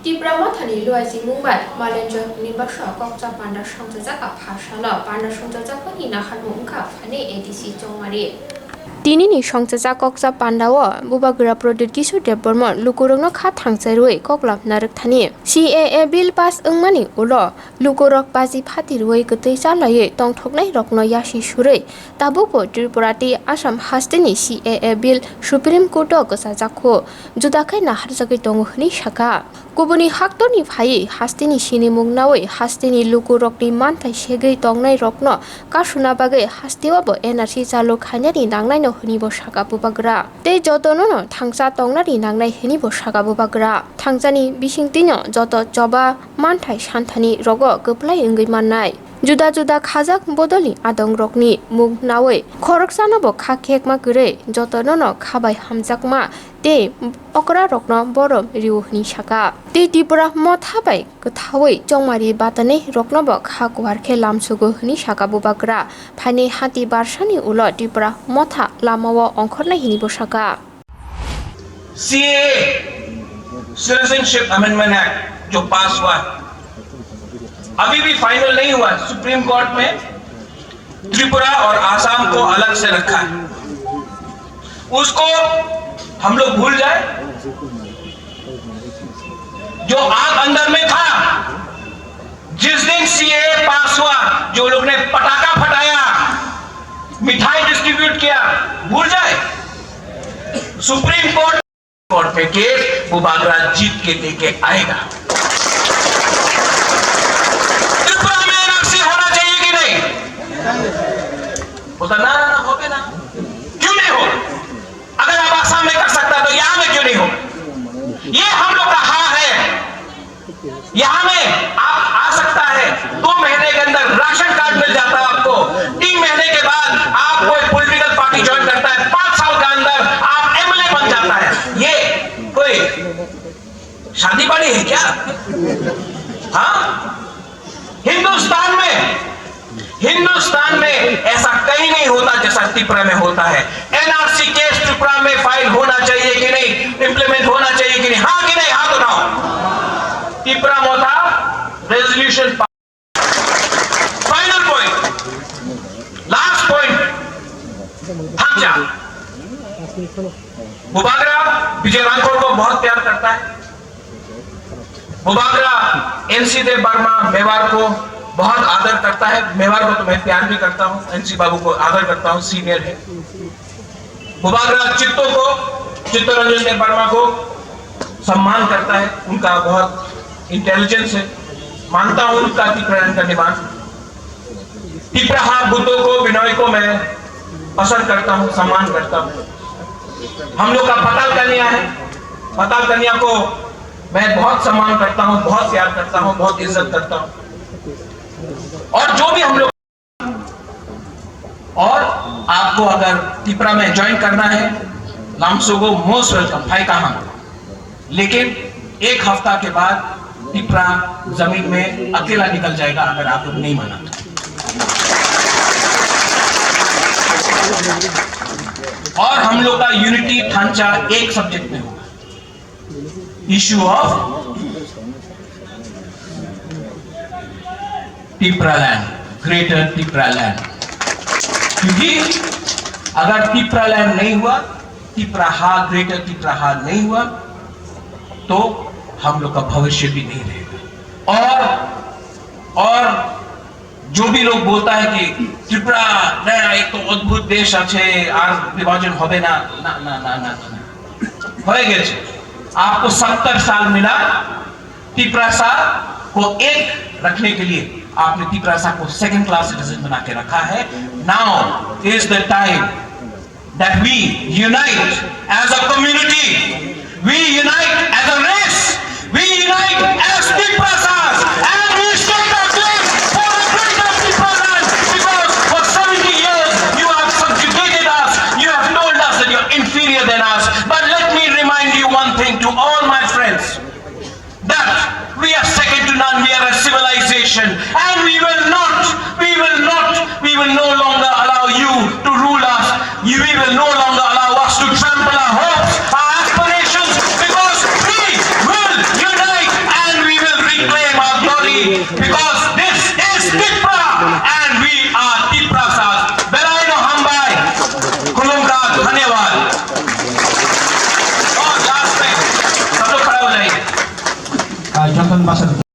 Tibra Matani Luasi Mumbai, Malanchan Nibasha, Koklam Panda Shangzaka Pashala, Panda Shangzaka in a Hanunka, Fane ADC Chongmari. Tinini Shangza Koksa Pandawa, Bubagra Product Gisu de Burma, Lukurong Kat Thagsa Koklam Naraktani. CAA Bill Pass Ungmani Ulo, Lukurok Bazi Pati Rui Gutisa Laye, Tong Toklay Rokno Yashi Shure, Tabupo Tripurati Asham Hastini CAA Bill Supreme Court Gosazako, Judakai Naharzaki Tonghni Shaka. Kubuni Haktoni Pai, Hastini Shini Mugnawe, Hastini Lukurokni Manta Shege Tongnai Rokno, Kashuna Bagay, Hastiwabo Energy Zalo Kanyari Nangnai Hunibo Shaka Bubagra. They Jotono, Thagsa Tongnari Nangnai Henibo Shaka Bubagra. Thagzani Bishingtino, Joto Joba, Mantai Shantani, Rogo, Guplay Ungimanai. Juda Kazak Bodoli Adong Rokni, Mug Nawe, Koroksanabo Kakek Magure, Jotono, Kabai Hamzakma, De Okra Rokno, Borom, Riuhni Shaka. De Dibra Motabai, Gutawe, Chongmari Batane, Roknobo, Hakuarke Lamsugo, Nishaka Bubagra, Pane Hati Barshani Ulo, Dibra Mota, Lamawa, Onkorna Hiniboshaka. CAA Citizenship Amendment Act जो पास हुआ अभी भी final नहीं हुआ supreme court में त्रिपुरा और आसाम को अलग से रखा है उसको हम लोग भूल जाए जो आग अंदर में था जिस दिन CAA पास हुआ जो लोग ने पटाखा फटाया मिठाई डिस्ट्रीब्यूट किया भूल जाए सुप्रीम कोर्ट में केस बुबागरा जीत के लेके आएगा बोलता ना हो गया ना क्यों नहीं हो अगर आप आसाम में कर सकता तो यहां में क्यों नहीं हो ये हम लोग का हाँ है यहां में आप आ सकता है 2 महीने के अंदर राशन कार्ड मिल जाता है आपको 3 महीने के बाद आप कोई पॉलिटिकल पार्टी ज्वाइन करता है 5 साल के अंदर आप MLA बन जाता है ये कोई शादी पार्टी है क्या हाँ हिंदुस्तान में ऐसा कहीं नहीं होता जैसा त्रिपुरा में होता है NRC केस त्रिपुरा में फाइल होना चाहिए कि नहीं इंप्लीमेंट होना चाहिए कि नहीं हाँ कि नहीं हाथ उठाओ Tripura Motha resolution final point last point थांचा बुबागरा विजय राठौर को बहुत प्यार करता है बुबागरा NC देव वर्मा मेवाड़ को बहुत आदर करता है मेवाड़ को तो मैं प्यार भी करता हूं NC बाबू को आदर करता हूं सीनियर है बुबागरा चित्तरंजन देव वर्मा को सम्मान करता है उनका बहुत इंटेलिजेंस है मानता हूं उनका त्रिपुरा का निवास त्रिपुरा बुद्धों को विनय को मैं पसंद करता हूं सम्मान करता हूं हम लोग का पताल कन्या है पताल कन्या को मैं बहुत सम्मान करता हूं बहुत प्यार करता हूं बहुत इज्जत करता हूं और जो भी हम लोग और आपको अगर त्रिपुरा में ज्वाइन करना है लामसोगो मोस्ट वेलकम भाई कहां लेकिन 1 हफ्ता के बाद त्रिपुरा जमीन में अकेला निकल जाएगा अगर आप लोग नहीं माना और हम लोग का यूनिटी ढांचा एक सब्जेक्ट में होगा issue of Tripura land greater Tripura land क्योंकि अगर त्रिपुरा लैंड नहीं हुआ ग्रेटर त्रिपुरा नहीं हुआ तो हम लोग का भविष्य भी नहीं रहेगा और जो भी लोग बोलता है कि त्रिपुरा एक तो अद्भुत देश আছে আর विभाजन হবে ना ना ना ना ना हो गए आपको 70 साल मिला त्रिपुरा को एक रखने के लिए आपने त्रिपुरा को 2nd क्लास सिटीजन बना के रखा है now is the time that we unite as a community we unite as a race we unite as Tripuras and we state a claim for the greater Tripura because for 70 years you have subjugated us you have told us that you are inferior than us but let me remind you one thing to all my friends that we are second to none we are a civilization and we will no longer allow you to rule us we will no longer allow us to trample our hopes our aspirations because we will unite शासन मासद